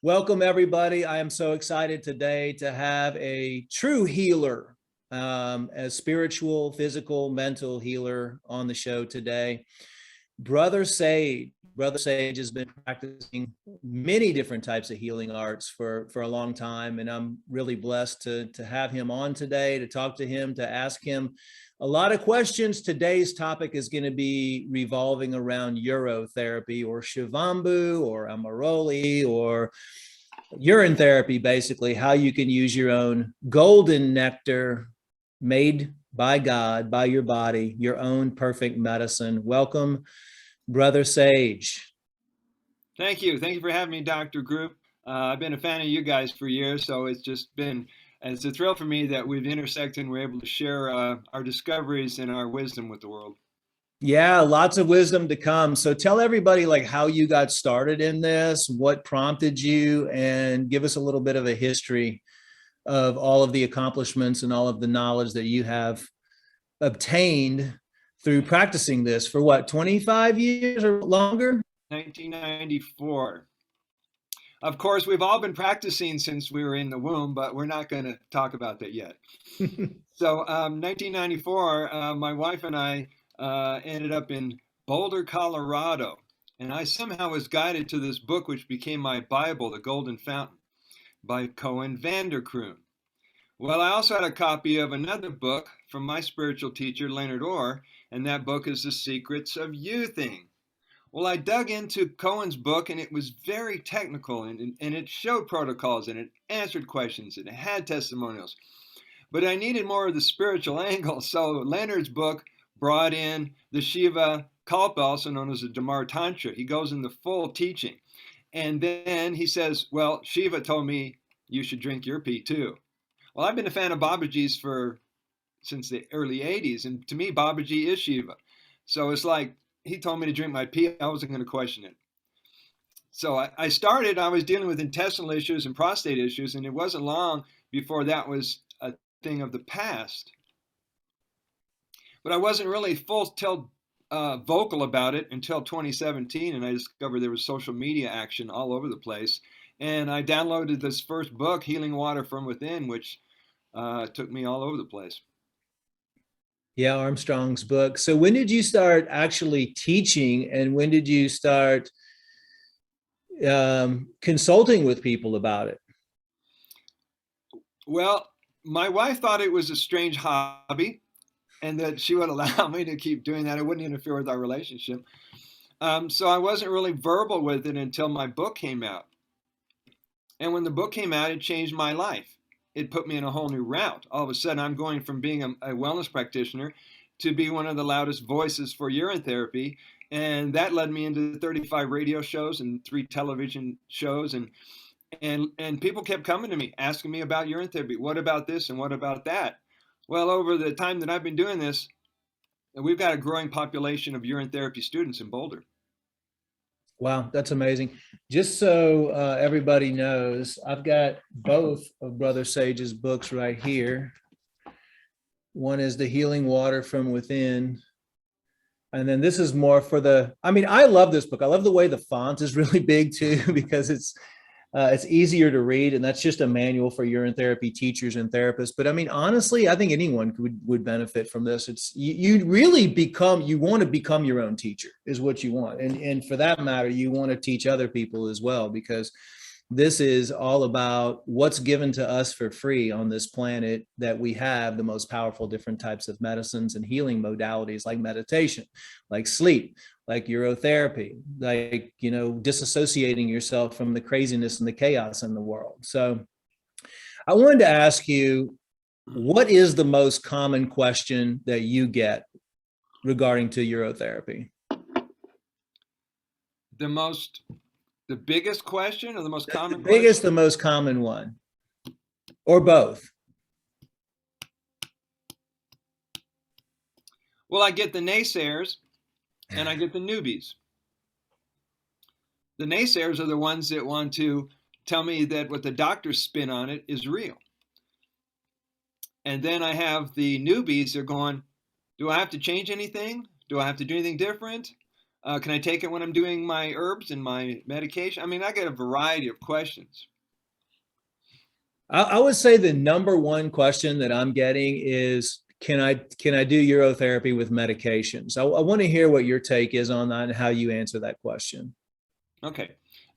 Welcome, everybody. I am so excited today to have a true healer, a spiritual, physical, mental healer on the show today. Brother Sage. Brother Sage has been practicing many different types of healing arts for a long time, and I'm really blessed to have him on today, to talk to him, to ask him a lot of questions. Today's topic is going to be revolving around urotherapy or Shivambu or Amaroli or urine therapy, basically, how you can use your own golden nectar made by God, by your body, your own perfect medicine. Welcome, Brother Sage. Thank you. Thank you for having me, Dr. Group. I've been a fan of you guys for years, so it's a thrill for me that we've intersected and we're able to share our discoveries and our wisdom with the world. Yeah, lots of wisdom to come. So tell everybody like how you got started in this, what prompted you, and give us a little bit of a history of all of the accomplishments and all of the knowledge that you have obtained through practicing this for what, 25 years or longer? 1994. Of course, we've all been practicing since we were in the womb, but we're not going to talk about that yet. So 1994, my wife and I ended up in Boulder, Colorado, and I somehow was guided to this book, which became my Bible, The Golden Fountain, by Cohen Vanderkroon. Well, I also had a copy of another book from my spiritual teacher, Leonard Orr, and that book is The Secrets of Youthing. Well, I dug into Cohen's book, and it was very technical, and it showed protocols, and it answered questions, and it had testimonials. But I needed more of the spiritual angle, so Leonard's book brought in the Shiva Kalpa, also known as the Dhamma Tantra. He goes into full teaching. And then he says, well, Shiva told me you should drink your pee too. Well, I've been a fan of Babaji's since the early 80s, and to me, Babaji is Shiva. So it's like, he told me to drink my pee, I wasn't going to question it. So I was dealing with intestinal issues and prostate issues, and it wasn't long before that was a thing of the past. But I wasn't really vocal about it until 2017, and I discovered there was social media action all over the place. And I downloaded this first book, Healing Water from Within, which took me all over the place. Yeah, Armstrong's book. So when did you start actually teaching, and when did you start consulting with people about it? Well, my wife thought it was a strange hobby and that she would allow me to keep doing that. It wouldn't interfere with our relationship. So I wasn't really verbal with it until my book came out. And when the book came out, it changed my life. It put me in a whole new route. All of a sudden, I'm going from being a wellness practitioner to be one of the loudest voices for urine therapy. And that led me into 35 radio shows and 3 television shows. And people kept coming to me, asking me about urine therapy. What about this and what about that? Well, over the time that I've been doing this, we've got a growing population of urine therapy students in Boulder. Wow, that's amazing. Just so everybody knows, I've got both of Brother Sage's books right here. One is The Healing Water from Within. And then this is more for I love this book. I love the way the font is really big too, because it's easier to read, and that's just a manual for urine therapy teachers and therapists. But I mean, honestly, I think anyone would benefit from this. It's you want to become your own teacher is what you want. And for that matter, you want to teach other people as well, because this is all about what's given to us for free on this planet, that we have the most powerful different types of medicines and healing modalities, like meditation, like sleep, like urotherapy, like, disassociating yourself from the craziness and the chaos in the world. So I wanted to ask you, what is the most common question that you get regarding to urotherapy? The biggest question, or the most common question? The most common one, or both? Well, I get the naysayers and I get the newbies. The naysayers are the ones that want to tell me that what the doctors spin on it is real. And then I have the newbies, they're going, do I have to change anything? Do I have to do anything different? Can I take it when I'm doing my herbs and my medication? I mean, I get a variety of questions. I would say the number one question that I'm getting is, can I do urotherapy with medications? I want to hear what your take is on that and how you answer that question. Okay.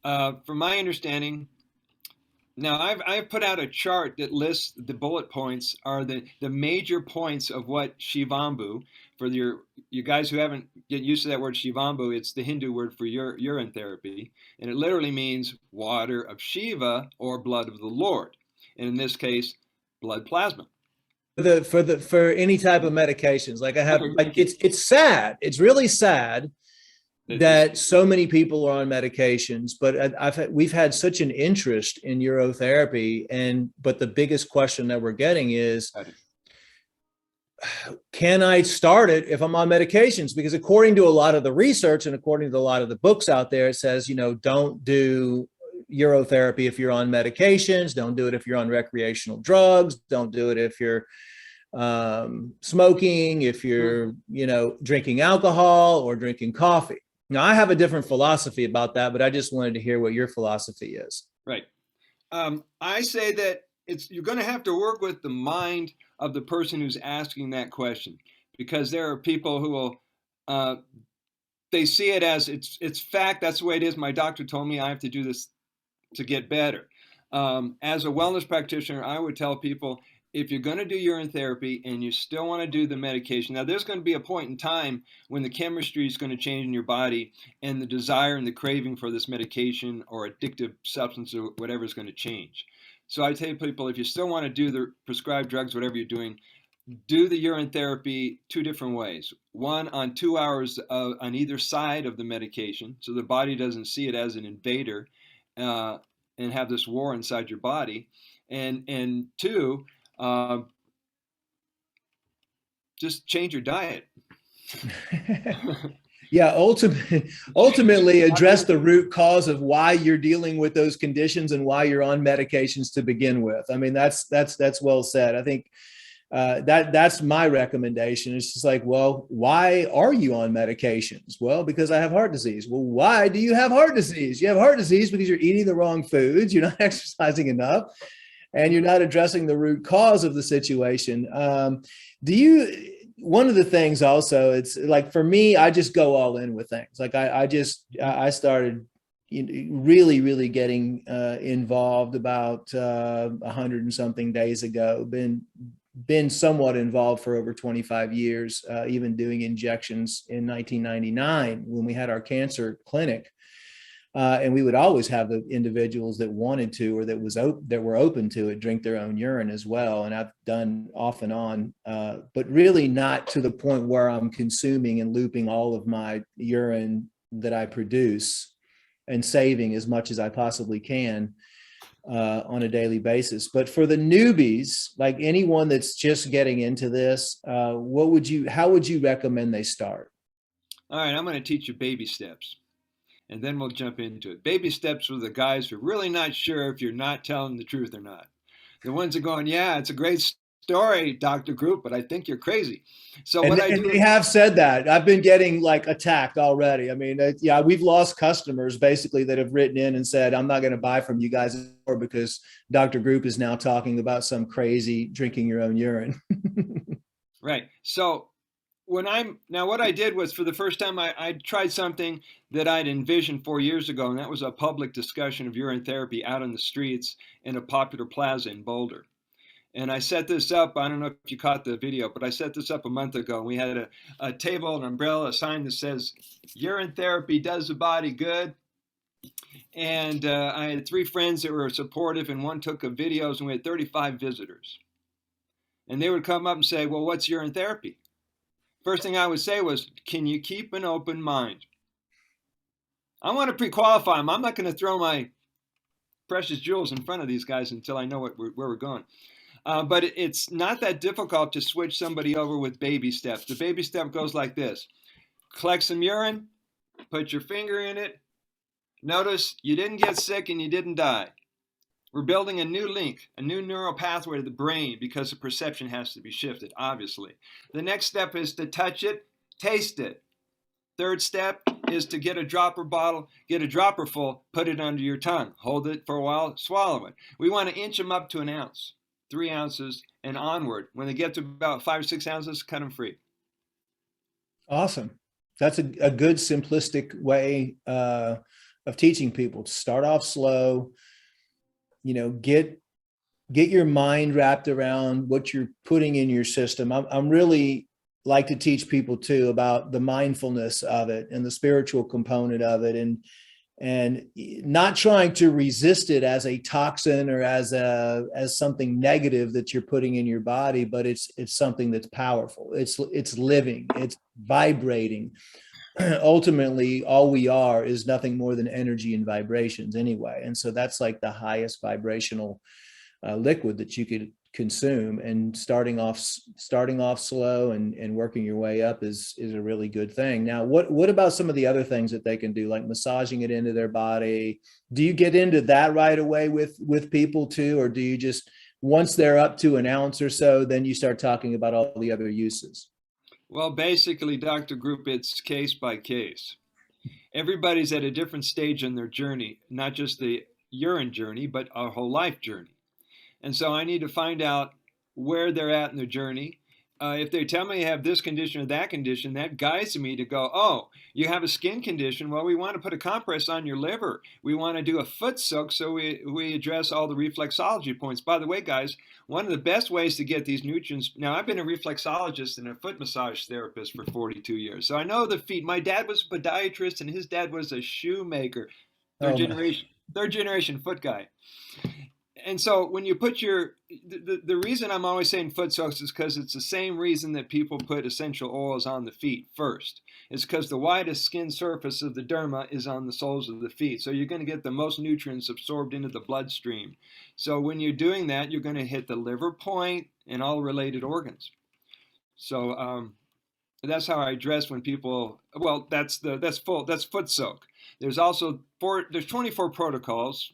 From my understanding, now I've put out a chart that lists the bullet points are the major points of what Shivambu, for you guys who haven't get used to that word Shivambu, it's the Hindu word for urine therapy, and it literally means water of Shiva or blood of the Lord, and in this case, blood plasma. For any type of medications, like I have, Okay, like thank you. it's sad. It's really sad that so many people are on medications, but we've had such an interest in urotherapy, but the biggest question that we're getting is, can I start it if I'm on medications? Because according to a lot of the research and according to a lot of the books out there, it says, don't do urotherapy if you're on medications. Don't do it if you're on recreational drugs. Don't do it if you're smoking, if you're, drinking alcohol or drinking coffee. Now, I have a different philosophy about that, but I just wanted to hear what your philosophy is. Right. I say that you're going to have to work with the mind of the person who's asking that question, because there are people who will they see it as it's fact. That's the way it is. My doctor told me I have to do this to get better. As a wellness practitioner, I would tell people, if you're going to do urine therapy and you still want to do the medication, now there's going to be a point in time when the chemistry is going to change in your body and the desire and the craving for this medication or addictive substance or whatever is going to change. So I tell people, if you still want to do the prescribed drugs, whatever you're doing, do the urine therapy two different ways. One, on 2 hours on either side of the medication, so the body doesn't see it as an invader and have this war inside your body. And two, just change your diet. Yeah, ultimately address the root cause of why you're dealing with those conditions and why you're on medications to begin with. I mean, that's well said. I think that's my recommendation. It's just like, well, why are you on medications? Well, because I have heart disease. Well, why do you have heart disease? You have heart disease because you're eating the wrong foods, you're not exercising enough, and you're not addressing the root cause of the situation. One of the things also, it's like, for me, I just go all in with things. Like I started really, really getting involved about 100 and something days ago. Been somewhat involved for over 25 years, even doing injections in 1999 when we had our cancer clinic. And we would always have the individuals that wanted to, or that were open to it, drink their own urine as well. And I've done off and on, but really not to the point where I'm consuming and looping all of my urine that I produce and saving as much as I possibly can on a daily basis. But for the newbies, like anyone that's just getting into this, how would you recommend they start? All right, I'm going to teach you baby steps, and then we'll jump into it. Baby steps for the guys who are really not sure if you're not telling the truth or not. The ones that are going, yeah, it's a great story, Dr. Group, but I think you're crazy. So And they have said that. I've been getting like attacked already. I mean, yeah, we've lost customers basically that have written in and said, I'm not going to buy from you guys anymore because Dr. Group is now talking about some crazy drinking your own urine. Right. So what I did was, for the first time, I tried something that I'd envisioned 4 years ago, and that was a public discussion of urine therapy out on the streets in a popular plaza in Boulder. And I set this up. I don't know if you caught the video, but I set this up a month ago. We had a table, an umbrella, a sign that says, urine therapy does the body good. And I had 3 friends that were supportive, and one took videos, and we had 35 visitors. And they would come up and say, well, what's urine therapy? First thing I would say was, can you keep an open mind? I want to pre-qualify them. I'm not going to throw my precious jewels in front of these guys until I know where we're going. But it's not that difficult to switch somebody over with baby steps. The baby step goes like this. Collect some urine, put your finger in it. Notice you didn't get sick and you didn't die. We're building a new link, a new neural pathway to the brain, because the perception has to be shifted, obviously. The next step is to touch it, taste it. Third step is to get a dropper bottle, get a dropper full, put it under your tongue, hold it for a while, swallow it. We want to inch them up to an ounce, 3 ounces, and onward. When they get to about 5 or 6 ounces, cut them free. Awesome. That's a good simplistic way of teaching people to start off slow, get your mind wrapped around what you're putting in your system. I'm really like to teach people too about the mindfulness of it and the spiritual component of it, and not trying to resist it as a toxin or as something negative that you're putting in your body, but it's something that's powerful. It's living, it's vibrating. Ultimately, all we are is nothing more than energy and vibrations anyway. And so that's like the highest vibrational liquid that you could consume, and starting off slow and working your way up is a really good thing. Now, what about some of the other things that they can do, like massaging it into their body? Do you get into that right away with people too, or do you just, once they're up to an ounce or so, then you start talking about all the other uses? Well, basically, Dr. Group, it's case by case. Everybody's at a different stage in their journey, not just the urine journey, but a whole life journey. And so I need to find out where they're at in their journey. If they tell me they have this condition or that condition, that guides me to go, oh, you have a skin condition. Well, we want to put a compress on your liver. We want to do a foot soak so we address all the reflexology points. By the way, guys, one of the best ways to get these nutrients. Now, I've been a reflexologist and a foot massage therapist for 42 years. So I know the feet. My dad was a podiatrist and his dad was a shoemaker, third generation foot guy. And so when you put the reason I'm always saying foot soaks is because it's the same reason that people put essential oils on the feet first. It's because the widest skin surface of the derma is on the soles of the feet. So you're going to get the most nutrients absorbed into the bloodstream. So when you're doing that, you're going to hit the liver point and all related organs. So that's how I address when people, well, that's foot soak. There's also there's 24 protocols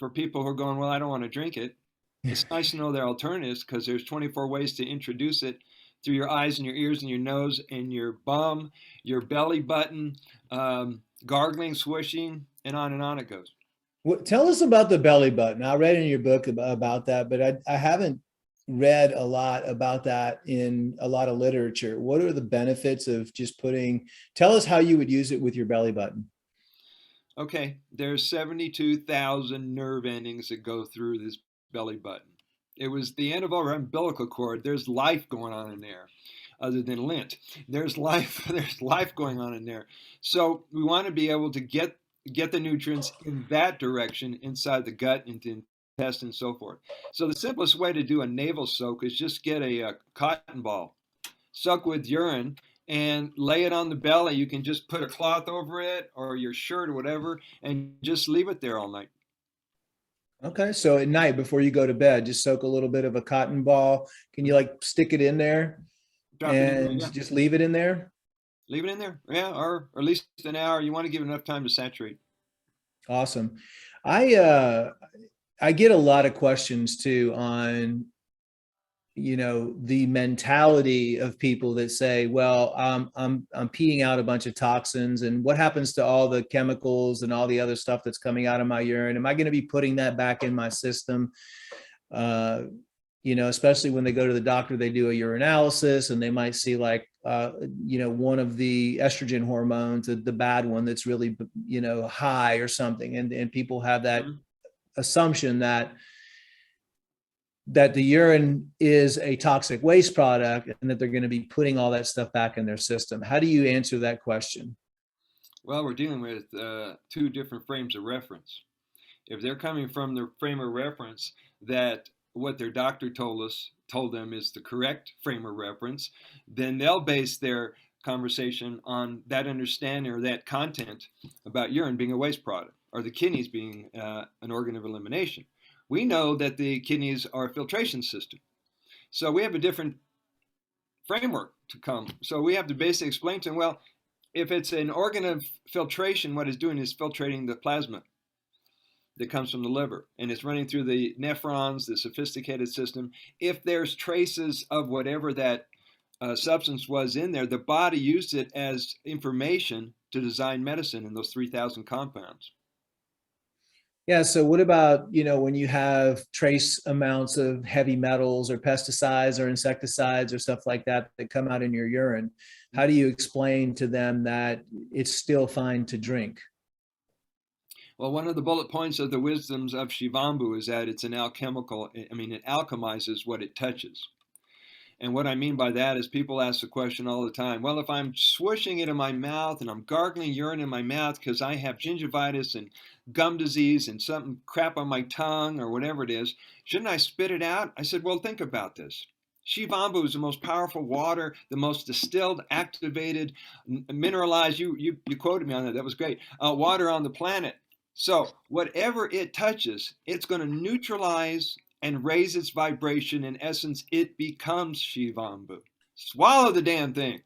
for people who are going, well, I don't want to drink it. It's nice to know there are alternatives, because there's 24 ways to introduce it through your eyes and your ears and your nose and your bum, your belly button, gargling, swishing, and on it goes. Well, tell us about the belly button. I read in your book about that, but I haven't read a lot about that in a lot of literature. What are the benefits of just tell us how you would use it with your belly button. Okay, there's 72,000 nerve endings that go through this belly button. It was the end of our umbilical cord. There's life going on in there, other than lint. There's life going on in there. So we want to be able to get the nutrients in that direction inside the gut, into intestine, and so forth. So the simplest way to do a naval soak is just get a cotton ball, soak with urine, and lay it on the belly. You can just put a cloth over it or your shirt or whatever, and just leave it there all night. Okay, so at night before you go to bed, just soak a little bit of a cotton ball. Can you like stick it in there and just leave it in there? Leave it in there, yeah, or at least an hour. You want to give it enough time to saturate. Awesome. I get a lot of questions too on the mentality of people that say, well, I'm peeing out a bunch of toxins, and what happens to all the chemicals and all the other stuff that's coming out of my urine? Am I going to be putting that back in my system? Especially when they go to the doctor, they do a urinalysis and they might see like, one of the estrogen hormones, the bad one that's really, high or something. And people have that assumption that the urine is a toxic waste product and that they're going to be putting all that stuff back in their system. How do you answer that question? Well, we're dealing with two different frames of reference. If they're coming from the frame of reference that what their doctor told them is the correct frame of reference, then they'll base their conversation on that understanding or that content about urine being a waste product or the kidneys being an organ of elimination. We know that the kidneys are a filtration system. So we have a different framework to come. So we have to basically explain to them, well, if it's an organ of filtration, what it's doing is filtrating the plasma that comes from the liver, and it's running through the nephrons, the sophisticated system. If there's traces of whatever that substance was in there, the body used it as information to design medicine in those 3,000 compounds. Yeah. So what about, when you have trace amounts of heavy metals or pesticides or insecticides or stuff like that that come out in your urine? How do you explain to them that it's still fine to drink? Well, one of the bullet points of the wisdoms of Shivambu is that it's an alchemical, I mean, it alchemizes what it touches. And what I mean by that is people ask the question all the time, well, if I'm swishing it in my mouth and I'm gargling urine in my mouth because I have gingivitis and gum disease and something crap on my tongue or whatever it is, shouldn't I spit it out? I said, well, think about this. Shivambu is the most powerful water, the most distilled, activated, mineralized, you quoted me on that, that was great, water on the planet. So whatever it touches, it's going to neutralize and raise its vibration. In essence, it becomes Shivambu. Swallow the damn thing.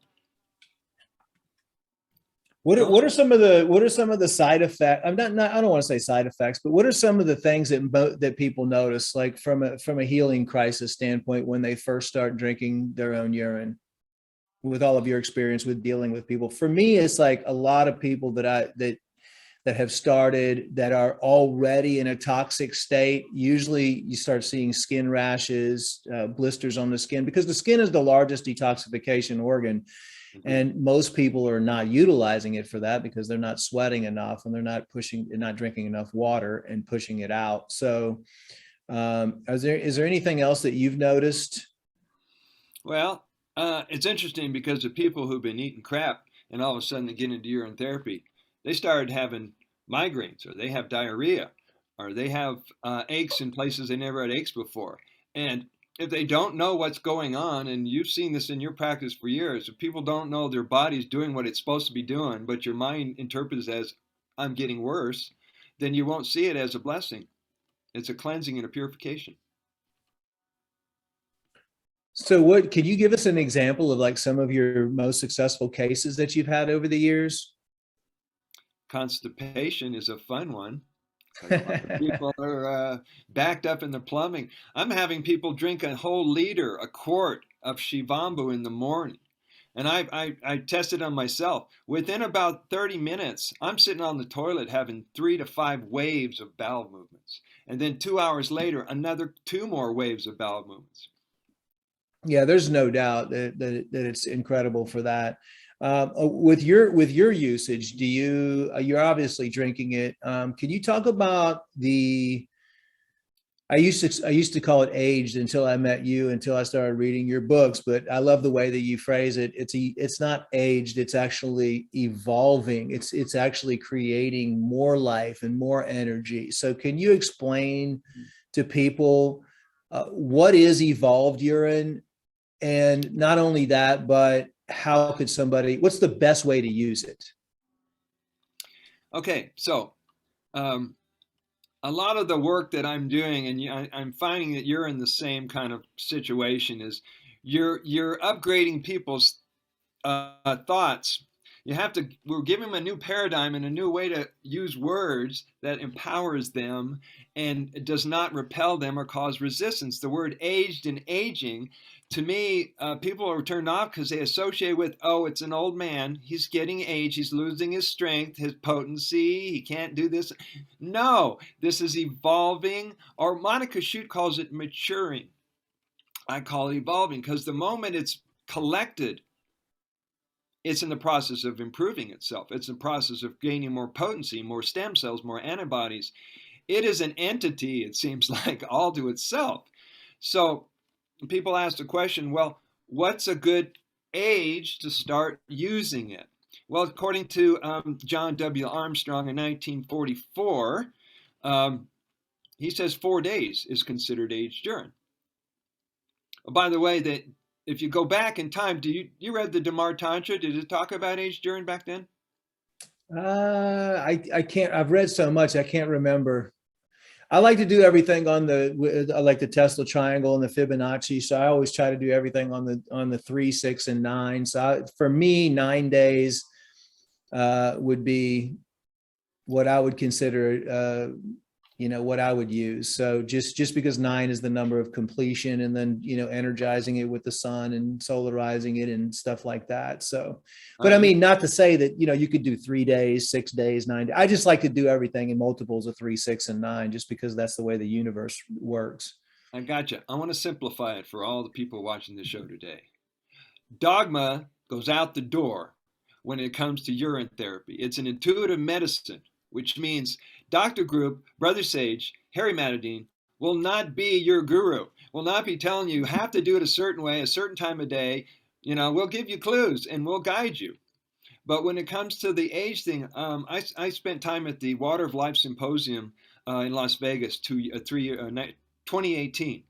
What are some of the side effects? I don't want to say side effects, but what are some of the things that people notice, like from a healing crisis standpoint, when they first start drinking their own urine? With all of your experience with dealing with people, for me, it's like a lot of people that have started that are already in a toxic state. Usually you start seeing skin rashes, blisters on the skin, because the skin is the largest detoxification organ. And most people are not utilizing it for that because they're not sweating enough and they're not drinking enough water and pushing it out. So is there anything else that you've noticed? Well, it's interesting because the people who've been eating crap and all of a sudden they get into urine therapy, they started having migraines, or they have diarrhea, or they have aches in places they never had aches before. And if they don't know what's going on, and you've seen this in your practice for years, if people don't know their body's doing what it's supposed to be doing, but your mind interprets it as, I'm getting worse, then you won't see it as a blessing. It's a cleansing and a purification. So what, can you give us an example of like some of your most successful cases that you've had over the years? Constipation is a fun one. People are backed up in the plumbing. I'm having people drink a whole liter, a quart of Shivambu in the morning. And I tested on myself. Within about 30 minutes, I'm sitting on the toilet having 3 to 5 waves of bowel movements. And then 2 hours later, another 2 more waves of bowel movements. Yeah, there's no doubt that it's incredible for that. With your usage, you're obviously drinking it. Can you talk about I used to call it aged until I met you, until I started reading your books, but I love the way that you phrase it. It's not aged, it's actually evolving. It's actually creating more life and more energy. So can you explain to people what is evolved urine? And not only that, but what's the best way to use it? Okay, so a lot of the work that I'm doing, and I'm finding that you're in the same kind of situation, is you're upgrading people's thoughts. We're giving them a new paradigm and a new way to use words that empowers them and does not repel them or cause resistance. The word aged and aging, to me, people are turned off because they associate with, oh, it's an old man. He's getting age. He's losing his strength, his potency. He can't do this. No, this is evolving, or Monica Shute calls it maturing. I call it evolving because the moment it's collected, it's in the process of improving itself. It's in the process of gaining more potency, more stem cells, more antibodies. It is an entity, it seems like, all to itself. So people ask the question, well, what's a good age to start using it? Well, according to John W. Armstrong in 1944, he says 4 days is considered aged urine. By the way, that if you go back in time, you read the Damar Tantra? Did it talk about aged urine back then? I can't. I've read so much, I can't remember. I like to do everything I like the Tesla triangle and the Fibonacci. So I always try to do everything on the 3, 6, and 9. So for me, 9 days would be what I would consider what I would use. So just because 9 is the number of completion, and then, energizing it with the sun and solarizing it and stuff like that. So, but I mean, not to say that, you could do 3 days, 6 days, 9 days. I just like to do everything in multiples of 3, 6, and 9, just because that's the way the universe works. I gotcha. I want to simplify it for all the people watching the show today. Dogma goes out the door when it comes to urine therapy. It's an intuitive medicine, which means Dr. Group, Brother Sage, Harry Matadine will not be your guru, will not be telling you have to do it a certain way, a certain time of day. We'll give you clues and we'll guide you. But when it comes to the age thing, I spent time at the Water of Life Symposium in Las Vegas 2018.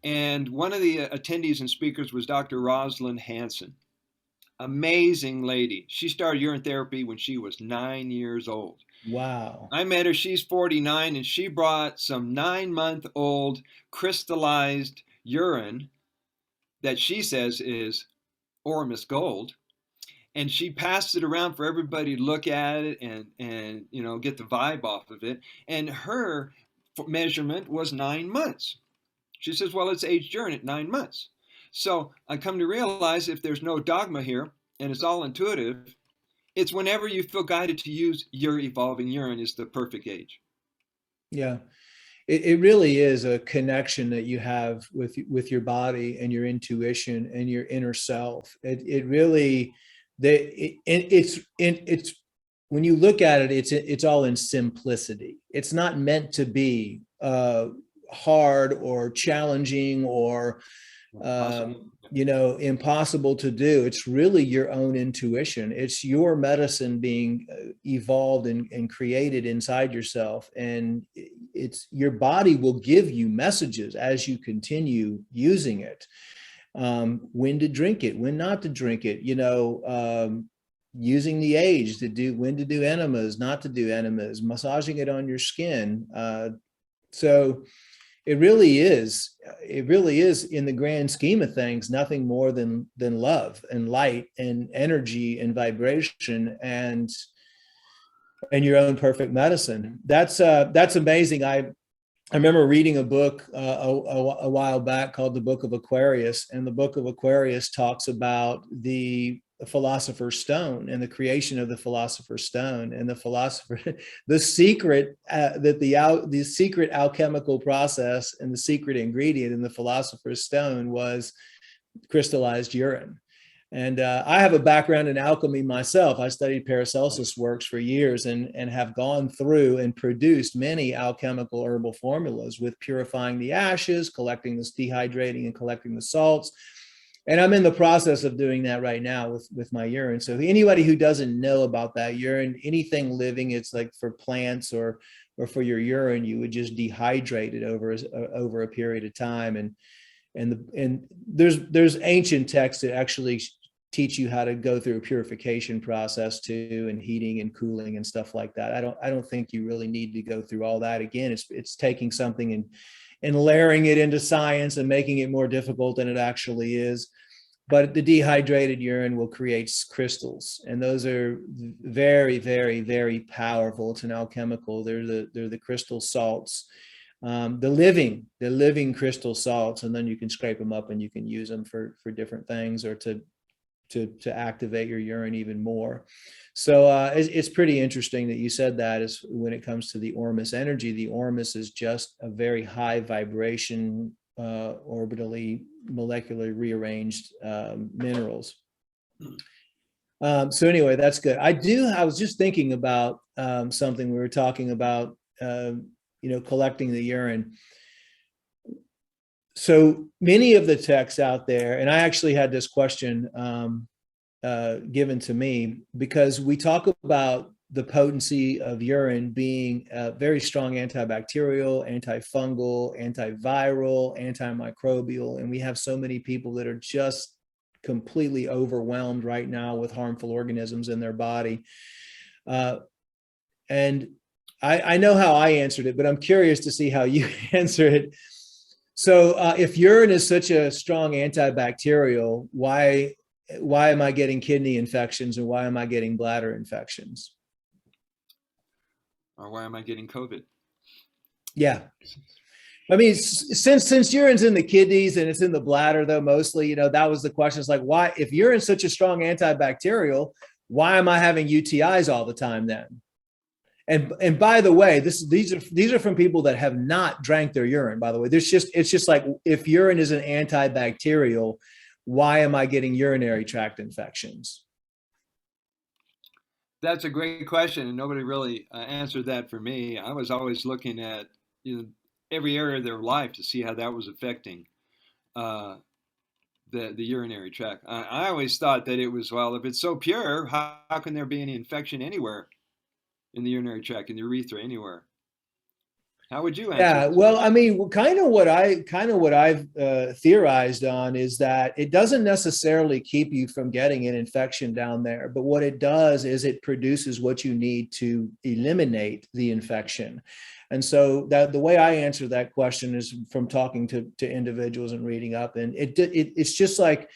And one of the attendees and speakers was Dr. Rosalind Hanson. Amazing lady. She started urine therapy when she was 9 years old. Wow. I met her, she's 49, and she brought some 9-month-old crystallized urine that she says is Ormus gold. And she passed it around for everybody to look at it and get the vibe off of it. And her measurement was 9 months. She says, well, it's aged urine at 9 months. So I come to realize if there's no dogma here and it's all intuitive, it's whenever you feel guided to use your evolving urine is the perfect age. Yeah, it really is a connection that you have with your body and your intuition and your inner self. It really, it's when you look at it, it's all in simplicity. It's not meant to be hard or challenging or impossible to do. It's really your own intuition. It's your medicine being evolved and created inside yourself. And it's your body will give you messages as you continue using it. When to drink it, when not to drink it, using the age when to do enemas, not to do enemas, massaging it on your skin. So it really is in the grand scheme of things, nothing more than love and light and energy and vibration and your own perfect medicine. That's amazing. I remember reading a book a while back called the Book of Aquarius, and the Book of Aquarius talks about the Philosopher's Stone and the creation of the Philosopher's Stone, and the secret the secret alchemical process and the secret ingredient in the Philosopher's Stone was crystallized urine. And I have a background in alchemy myself. I studied Paracelsus works for years and have gone through and produced many alchemical herbal formulas with purifying the ashes, collecting this, dehydrating and collecting the salts. And I'm in the process of doing that right now with my urine. So anybody who doesn't know about that urine, anything living, it's like for plants or for your urine, you would just dehydrate it over a period of time. And there's ancient texts that actually teach you how to go through a purification process too, and heating and cooling and stuff like that. I don't think you really need to go through all that again. It's taking something and layering it into science and making it more difficult than it actually is. But the dehydrated urine will create crystals, and those are very, very, very powerful. It's an alchemical. They're the crystal salts, the living crystal salts, and then you can scrape them up and you can use them for different things or to activate your urine even more. So it's pretty interesting that you said that. Is when it comes to the Ormus energy, the Ormus is just a very high vibration, orbitally, molecularly rearranged minerals. So anyway, that's good. I was just thinking about something we were talking about, collecting the urine. So many of the texts out there, and I actually had this question given to me because we talk about the potency of urine being very strong antibacterial, antifungal, antiviral, antimicrobial, and we have so many people that are just completely overwhelmed right now with harmful organisms in their body. And I know how I answered it, but I'm curious to see how you answer it. So if urine is such a strong antibacterial, why am I getting kidney infections and why am I getting bladder infections? Or why am I getting COVID? Yeah. I mean, since urine's in the kidneys and it's in the bladder, though, mostly, that was the question. It's like, why, if urine's such a strong antibacterial, why am I having UTIs all the time then? And by the way, these are from people that have not drank their urine. By the way, it's just like, if urine is an antibacterial, why am I getting urinary tract infections? That's a great question, and nobody really answered that for me. I was always looking at every area of their life to see how that was affecting uh, the urinary tract. I always thought that it was, well, if it's so pure, how can there be any infection anywhere in the urinary tract, in the urethra, anywhere? How would you answer Yeah, this well, question? I mean, kind of what I've theorized on is that it doesn't necessarily keep you from getting an infection down there, but what it does is it produces what you need to eliminate the infection. And so that the way I answer that question is from talking to individuals and reading up, and it's just like,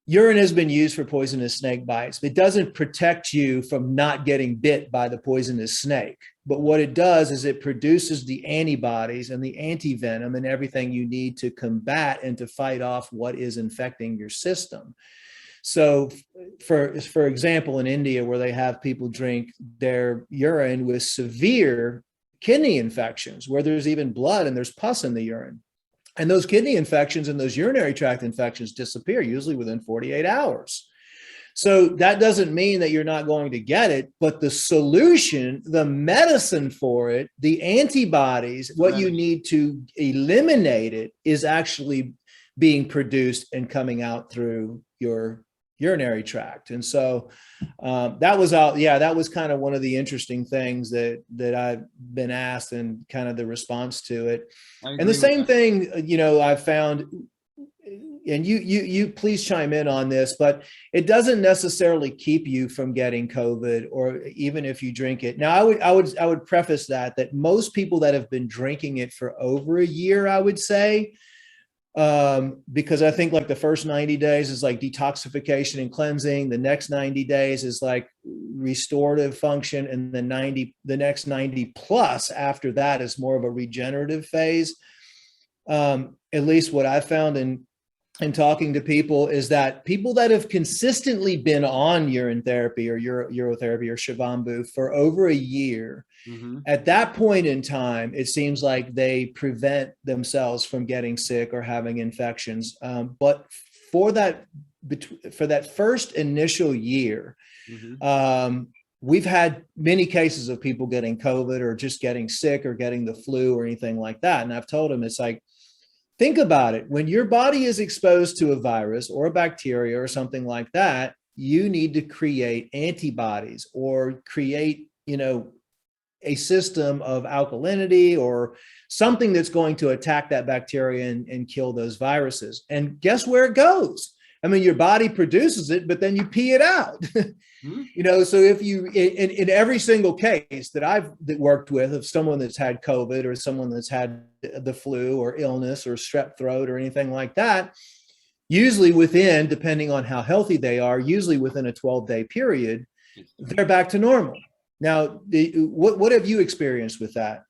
urine has been used for poisonous snake bites. It doesn't protect you from not getting bit by the poisonous snake. But what it does is it produces the antibodies and the antivenom and everything you need to combat and to fight off what is infecting your system. So, for example, in India, where they have people drink their urine with severe kidney infections, where there's even blood and there's pus in the urine, and those kidney infections and those urinary tract infections disappear usually within 48 hours. So that doesn't mean that you're not going to get it, but the solution, the medicine for it, the antibodies, what you Right. need to eliminate it is actually being produced and coming out through your urinary tract. And so that was out. Yeah, that was kind of one of the interesting things that I've been asked and kind of the response to it. I And the agree with same that. thing, I've found, and you please chime in on this, but it doesn't necessarily keep you from getting COVID, or even if you drink it. Now, I would preface that most people that have been drinking it for over a year, I would say, because I think like the first 90 days is like detoxification and cleansing. The next 90 days is like restorative function. And the next 90 plus after that is more of a regenerative phase. At least what I found in talking to people is that people that have consistently been on urine therapy or urotherapy or Shivambu for over a year, Hmm. at that point in time, it seems like they prevent themselves from getting sick or having infections. But for that, for that first initial year, Hmm. we've had many cases of people getting COVID or just getting sick or getting the flu or anything like that. And I've told them, it's like, think about it. When your body is exposed to a virus or a bacteria or something like that, you need to create antibodies or create, a system of alkalinity or something that's going to attack that bacteria and kill those viruses. And guess where it goes? I mean, your body produces it, but then you pee it out. Hmm. So if you, in every single case that I've worked with of someone that's had COVID or someone that's had the flu or illness or strep throat or anything like that, usually within, depending on how healthy they are, usually within a 12-day period, they're back to normal. Now, what have you experienced with that?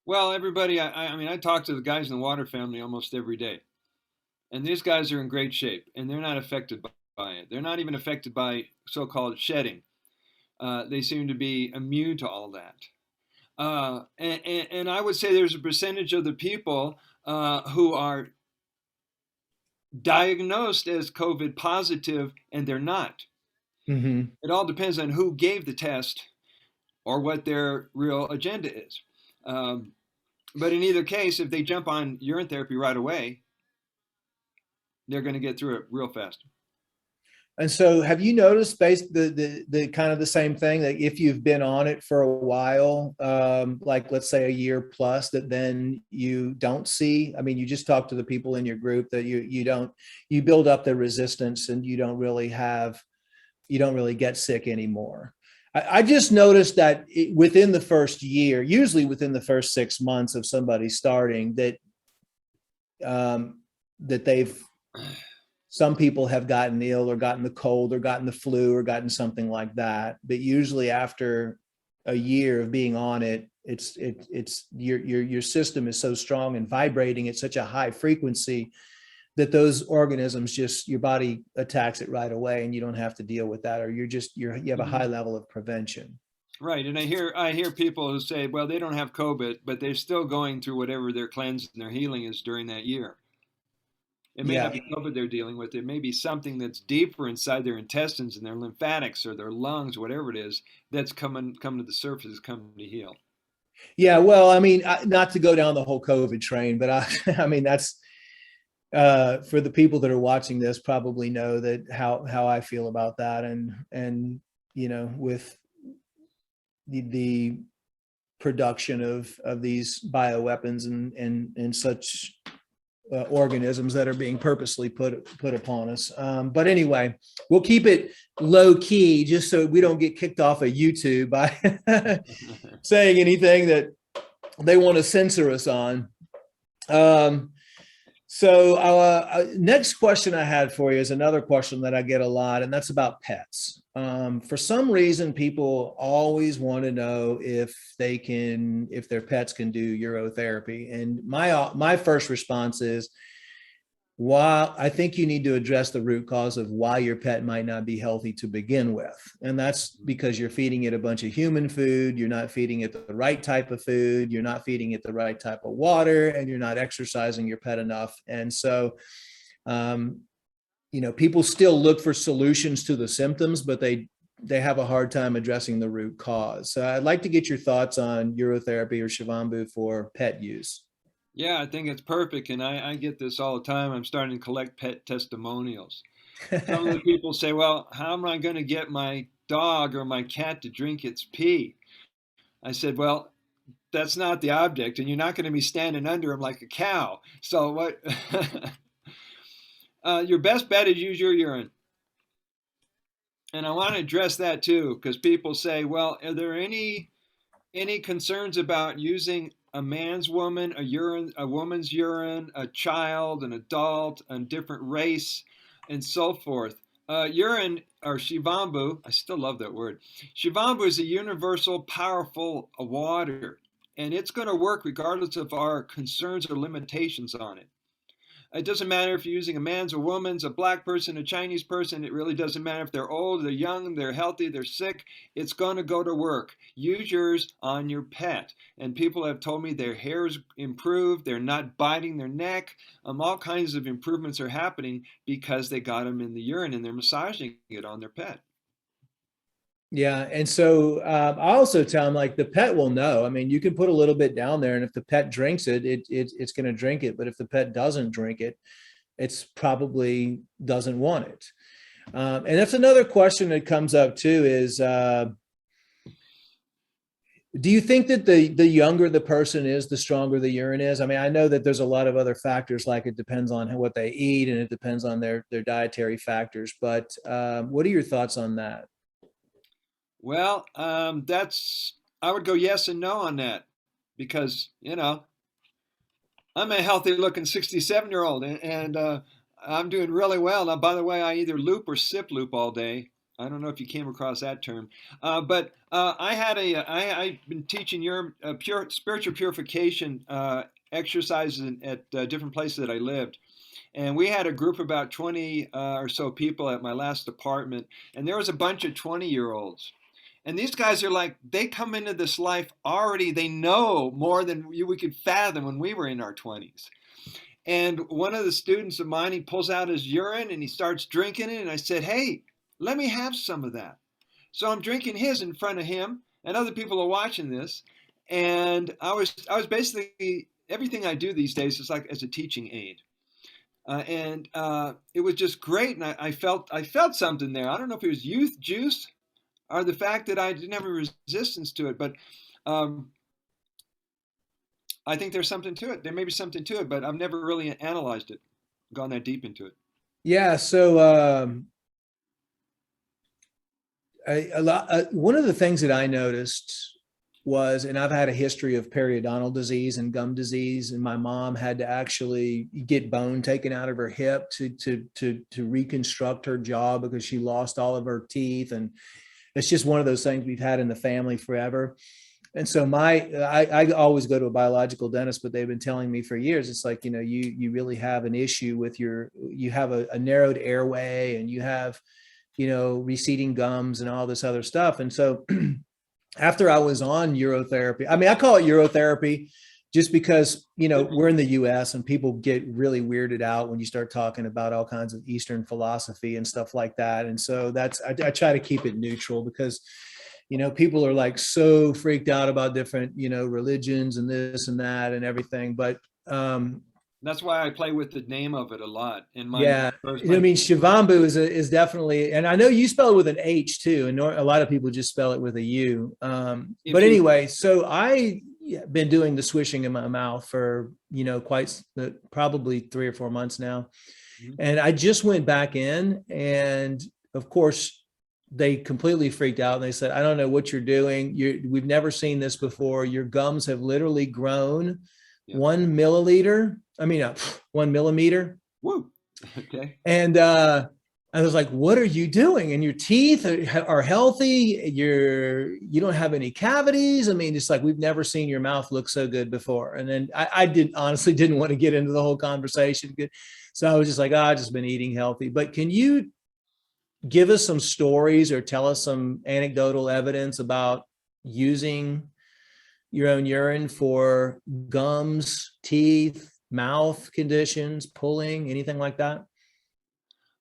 Well, everybody, I mean, I talk to the guys in the water family almost every day, and these guys are in great shape, and they're not affected by it. They're not even affected by so-called shedding. They seem to be immune to all that. And I would say there's a percentage of the people who are diagnosed as COVID positive, and they're not. Mm-hmm. It all depends on who gave the test or what their real agenda is. Um, but in either case, if they jump on urine therapy right away, they're going to get through it real fast. And so, have you noticed the kind of the same thing, that if you've been on it for a while, like let's say a year plus, that then you don't see? I mean, you just talk to the people in your group that you build up the resistance and you don't really get sick anymore. I just noticed that within the first year, usually within the first 6 months of somebody starting, that they've some people have gotten ill or gotten the cold or gotten the flu or gotten something like that. But usually after a year of being on it, it's your system is so strong and vibrating at such a high frequency that those organisms just, your body attacks it right away, and you don't have to deal with that, or you have a high level of prevention. Right, and I hear people who say, well, they don't have COVID, but they're still going through whatever their cleanse and their healing is during that year. It may not Yeah. be COVID they're dealing with. It may be something that's deeper inside their intestines and their lymphatics or their lungs, whatever it is, that's coming to the surface, coming to heal. Yeah. Well, I mean, not to go down the whole COVID train, but I mean, that's for the people that are watching this probably know that how I feel about that. And, with the production of these bioweapons and such organisms that are being purposely put upon us. But anyway, we'll keep it low key just so we don't get kicked off of YouTube by saying anything that they want to censor us on. So next question I had for you is another question that I get a lot, and that's about pets. For some reason, people always want to know if their pets can do urotherapy. And my first response is, why I think you need to address the root cause of why your pet might not be healthy to begin with. And that's because you're feeding it a bunch of human food. You're not feeding it the right type of food. You're not feeding it the right type of water, and you're not exercising your pet enough. And so, people still look for solutions to the symptoms, but they have a hard time addressing the root cause. So I'd like to get your thoughts on urotherapy or Shivambu for pet use. Yeah, I think it's perfect, and I get this all the time. I'm starting to collect pet testimonials. Some of the people say, well, how am I going to get my dog or my cat to drink its pee? I said, well, that's not the object, and you're not going to be standing under them like a cow. So what? Your best bet is use your urine. And I want to address that too, because people say, well, are there any concerns about using a man's woman, a woman's urine, a child, an adult, a different race, and so forth? Urine, or Shivambu, I still love that word. Shivambu is a universal, powerful water, and it's going to work regardless of our concerns or limitations on it. It doesn't matter if you're using a man's, a woman's, a black person, a Chinese person. It really doesn't matter if they're old, they're young, they're healthy, they're sick. It's going to go to work. Use yours on your pet. And people have told me their hair's improved, they're not biting their neck. All kinds of improvements are happening because they got them in the urine and they're massaging it on their pet. Yeah. And so I also tell them, like, the pet will know. I mean, you can put a little bit down there, and if the pet drinks it, it's going to drink it. But if the pet doesn't drink it, it's probably doesn't want it. And that's another question that comes up too is, do you think that the younger the person is, the stronger the urine is? I mean, I know that there's a lot of other factors, like it depends on what they eat and it depends on their dietary factors. But what are your thoughts on that? Well, I would go yes and no on that because, I'm a healthy looking 67-year-old and I'm doing really well. Now, by the way, I either loop or sip loop all day. I don't know if you came across that term, but I've been teaching your spiritual purification exercises at different places that I lived. And we had a group of about 20 or so people at my last apartment, and there was a bunch of 20-year-olds. And these guys are like, they come into this life already, they know more than we could fathom when we were in our 20s. And one of the students of mine, he pulls out his urine and he starts drinking it. And I said, hey, let me have some of that. So I'm drinking his in front of him, and other people are watching this. And I was basically, everything I do these days is like as a teaching aid. And it was just great. And I felt something there. I don't know if it was youth juice or the fact that I didn't have a resistance to it, but I think there's something to it. There may be something to it, but I've never really analyzed it, gone that deep into it. Yeah. So one of the things that I noticed was, and I've had a history of periodontal disease and gum disease, and my mom had to actually get bone taken out of her hip to reconstruct her jaw because she lost all of her teeth. And it's just one of those things we've had in the family forever. And so I always go to a biological dentist, but they've been telling me for years, it's like, you really have an issue with you have a narrowed airway, and you have, receding gums and all this other stuff. And so after I was on urotherapy, I mean, I call it urotherapy just because, we're in the US and people get really weirded out when you start talking about all kinds of Eastern philosophy and stuff like that. And so I try to keep it neutral because, people are like so freaked out about different, religions and this and that and everything. But that's why I play with the name of it a lot in my yeah, first. I mean, Shivambu is definitely, and I know you spell it with an H too, and a lot of people just spell it with a U. But anyway, so I been doing the swishing in my mouth for, probably 3 or 4 months now. Mm-hmm. And I just went back in, and of course they completely freaked out, and they said, I don't know what you're doing. We've never seen this before. Your gums have literally grown 1 milliliter. I mean, 1 millimeter. Woo. Okay. And I was like, what are you doing? And your teeth are healthy. You don't have any cavities. I mean, it's like, we've never seen your mouth look so good before. And then I honestly didn't want to get into the whole conversation. So I was just like, I've just been eating healthy. But can you give us some stories or tell us some anecdotal evidence about using your own urine for gums, teeth, mouth conditions, pulling, anything like that?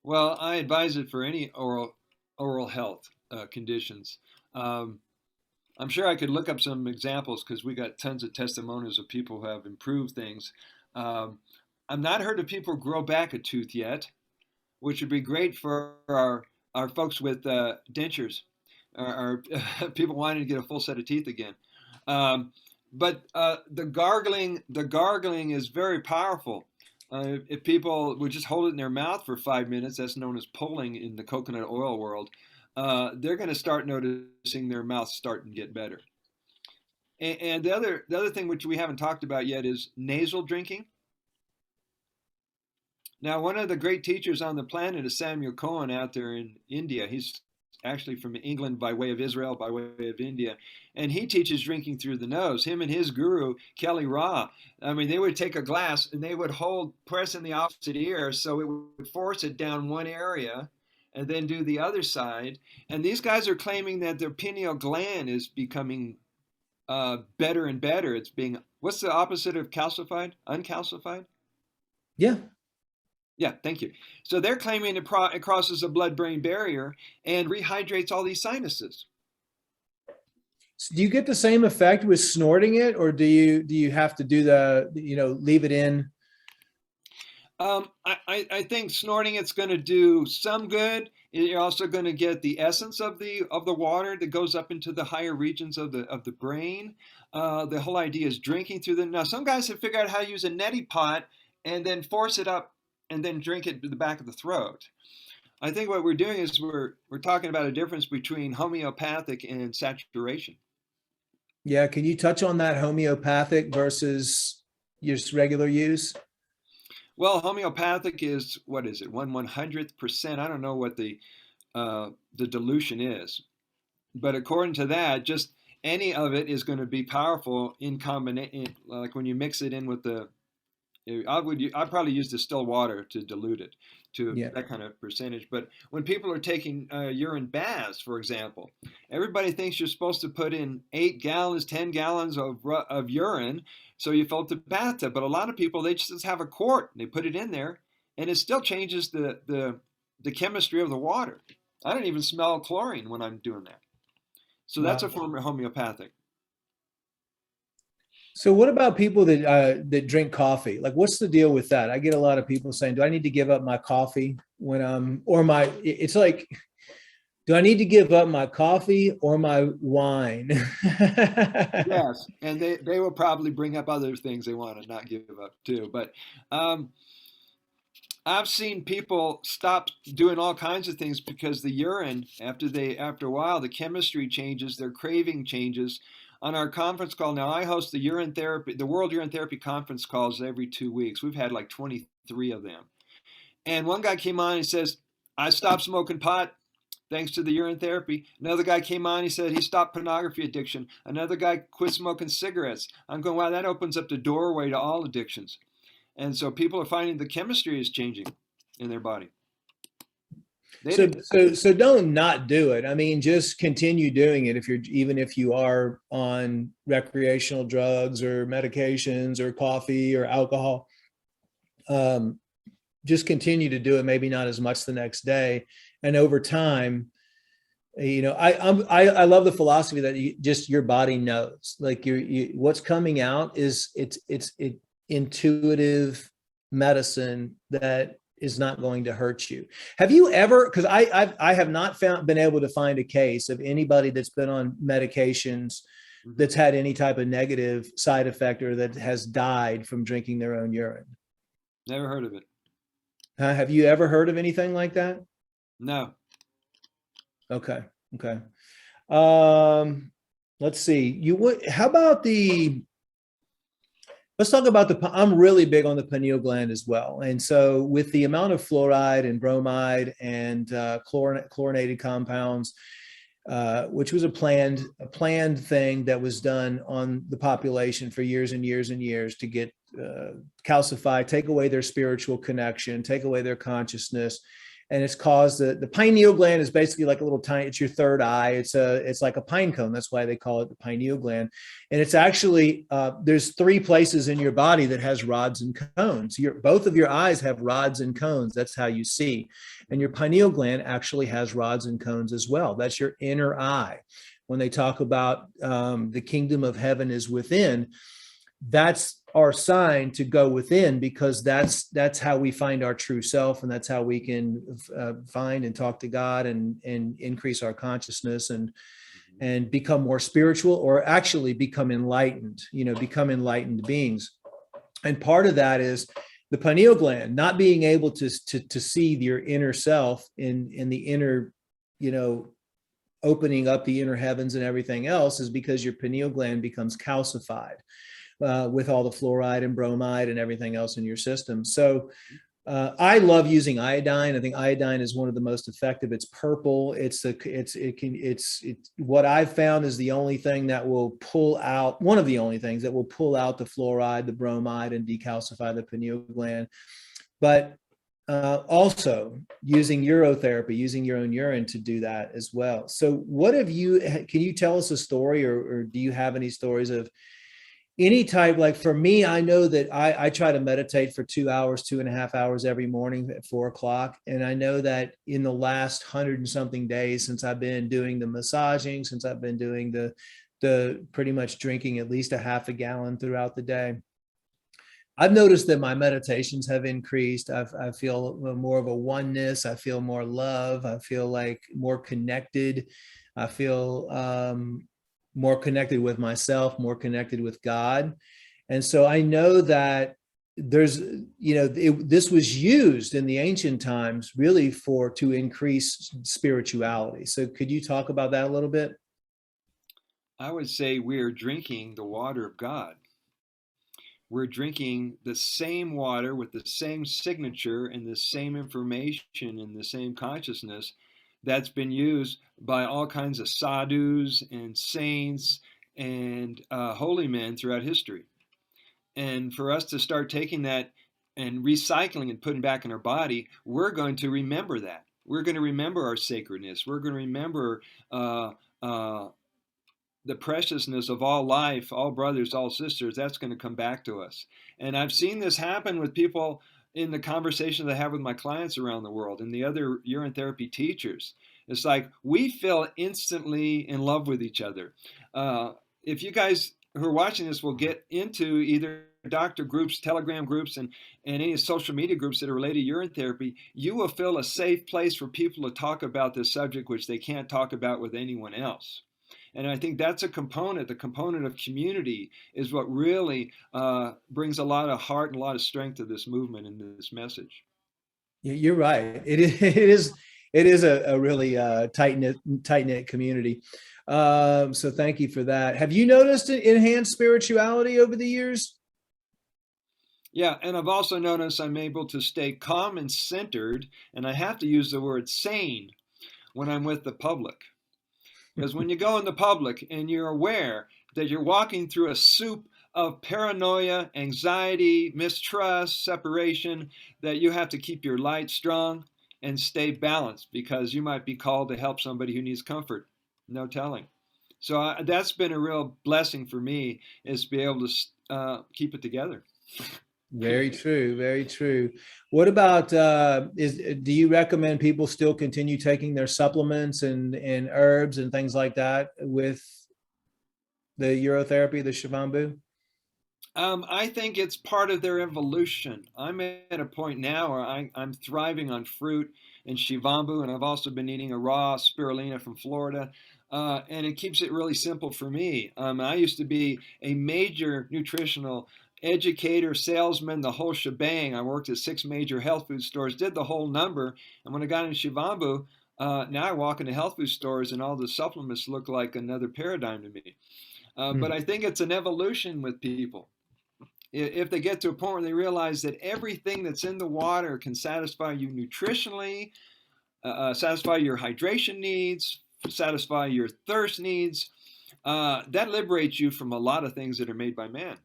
Well, I advise it for any oral health conditions. I'm sure I could look up some examples because we got tons of testimonials of people who have improved things. I've not heard of people grow back a tooth yet, which would be great for our folks with dentures, or people wanting to get a full set of teeth again. But the gargling is very powerful. If people would just hold it in their mouth for 5 minutes, that's known as pulling in the coconut oil world, they're going to start noticing their mouth starting to get better. And the other thing which we haven't talked about yet is nasal drinking. Now, one of the great teachers on the planet is Samuel Cohen out there in India. He's actually from England by way of Israel, by way of India. And he teaches drinking through the nose. Him and his guru, Kelly Ra, I mean, they would take a glass and they would press in the opposite ear so it would force it down one area and then do the other side. And these guys are claiming that their pineal gland is becoming better and better. It's being, what's the opposite of calcified? Uncalcified? Yeah. Yeah, thank you. So they're claiming it crosses the blood-brain barrier and rehydrates all these sinuses. So do you get the same effect with snorting it, or do you have to do leave it in? I think snorting it's going to do some good. You're also going to get the essence of the water that goes up into the higher regions of the brain. The whole idea is drinking through now. Some guys have figured out how to use a neti pot and then force it up and then drink it to the back of the throat. I think what we're doing is we're talking about a difference between homeopathic and saturation. Yeah, can you touch on that homeopathic versus just regular use? Well, homeopathic is, what is it, 1/100%? I don't know what the dilution is, but according to that, just any of it is going to be powerful in combination. Like when you mix it in with I'd probably use distilled water to dilute it to that kind of percentage. But when people are taking urine baths, for example, everybody thinks you're supposed to put in 8 gallons, 10 gallons of urine, so you fill up the bathtub. But a lot of people, they just have a quart, and they put it in there, and it still changes the chemistry of the water. I don't even smell chlorine when I'm doing that. So that's a form of homeopathic. So what about people that drink coffee? Like, what's the deal with that? I get a lot of people saying, do I need to give up my coffee it's like, do I need to give up my coffee or my wine? Yes, and they will probably bring up other things they want to not give up too. But I've seen people stop doing all kinds of things because the urine, after a while, the chemistry changes, their craving changes. On our conference call now, I host the World Urine Therapy conference calls every 2 weeks. We've had like 23 of them. And one guy came on and says, I stopped smoking pot thanks to the urine therapy. Another guy came on, he said he stopped pornography addiction. Another guy quit smoking cigarettes. I'm going, wow, that opens up the doorway to all addictions. And so people are finding the chemistry is changing in their body. They So, didn't. so don't not do it. I mean, just continue doing it even if you are on recreational drugs or medications or coffee or alcohol. Just continue to do it. Maybe not as much the next day, and over time, I love the philosophy that your body knows. Like what's coming out is it's intuitive medicine that is not going to hurt you. Have you ever, because I have not been able to find a case of anybody that's been on medications that's had any type of negative side effect or that has died from drinking their own urine. Never heard of it. Have you ever heard of anything like that? No. Okay. Let's see. How about let's talk about I'm really big on the pineal gland as well. And so with the amount of fluoride and bromide and chlorinated compounds, which was a planned thing that was done on the population for years and years and years to get calcify, take away their spiritual connection, take away their consciousness. And it's caused the pineal gland is basically like a little tiny, it's your third eye. It's like a pine cone. That's why they call it the pineal gland. And it's actually, there's 3 places in your body that has rods and cones. Both of your eyes have rods and cones. That's how you see. And your pineal gland actually has rods and cones as well. That's your inner eye. When they talk about the kingdom of heaven is within, that's our sign to go within, because that's how we find our true self, and that's how we can find and talk to God and increase our consciousness and become more spiritual, or actually become enlightened, become enlightened beings. And part of that is the pineal gland not being able to see your inner self in the inner, opening up the inner heavens and everything else, is because your pineal gland becomes calcified. With all the fluoride and bromide and everything else in your system. So I love using iodine. I think iodine is one of the most effective. It's purple. It's what I've found is the only thing that will pull out, one of the only things that will pull out the fluoride, the bromide, and decalcify the pineal gland. But also using urotherapy, using your own urine to do that as well. So can you tell us a story, or do you have any stories of any type? Like for me, I know that I try to meditate for 2 hours, 2.5 hours every morning at 4 o'clock. And I know that in the last 100 and something days, since I've been doing the massaging, since I've been doing the pretty much drinking at least a half a gallon throughout the day, I've noticed that my meditations have increased. I feel more of a oneness. I feel more love. I feel like more connected. I feel more connected with myself, more connected with God. And so I know that there's, this was used in the ancient times really to increase spirituality. So could you talk about that a little bit? I would say we're drinking the water of God. We're drinking the same water with the same signature and the same information and the same consciousness that's been used by all kinds of sadhus and saints and holy men throughout history. And for us to start taking that and recycling and putting back in our body, we're going to remember that. We're going to remember our sacredness. We're going to remember the preciousness of all life, all brothers, all sisters. That's going to come back to us. And I've seen this happen with people in the conversations I have with my clients around the world and the other urine therapy teachers. It's like we feel instantly in love with each other. If you guys who are watching this will get into either doctor groups, Telegram groups, and any social media groups that are related to urine therapy, you will feel a safe place for people to talk about this subject, which they can't talk about with anyone else. And I think that's a component. The component of community is what really brings a lot of heart and a lot of strength to this movement and this message. You're right. It is a really tight-knit community. So thank you for that. Have you noticed enhanced spirituality over the years? Yeah, and I've also noticed I'm able to stay calm and centered, and I have to use the word sane when I'm with the public. Because when you go in the public and you're aware that you're walking through a soup of paranoia, anxiety, mistrust, separation, that you have to keep your light strong and stay balanced because you might be called to help somebody who needs comfort. No telling. So that's been a real blessing for me, is to be able to keep it together. Very true. Very true. What about, do you recommend people still continue taking their supplements and herbs and things like that with the urotherapy, the Shivambu? I think it's part of their evolution. I'm at a point now where I'm thriving on fruit and Shivambu, and I've also been eating a raw spirulina from Florida, and it keeps it really simple for me. I used to be a major nutritional educator, salesman, the whole shebang. I worked at 6 major health food stores, did the whole number, and when I got into Shivambu, now I walk into health food stores and all the supplements look like another paradigm to me. But I think it's an evolution with people. If they get to a point where they realize that everything that's in the water can satisfy you nutritionally, satisfy your hydration needs, satisfy your thirst needs, that liberates you from a lot of things that are made by man.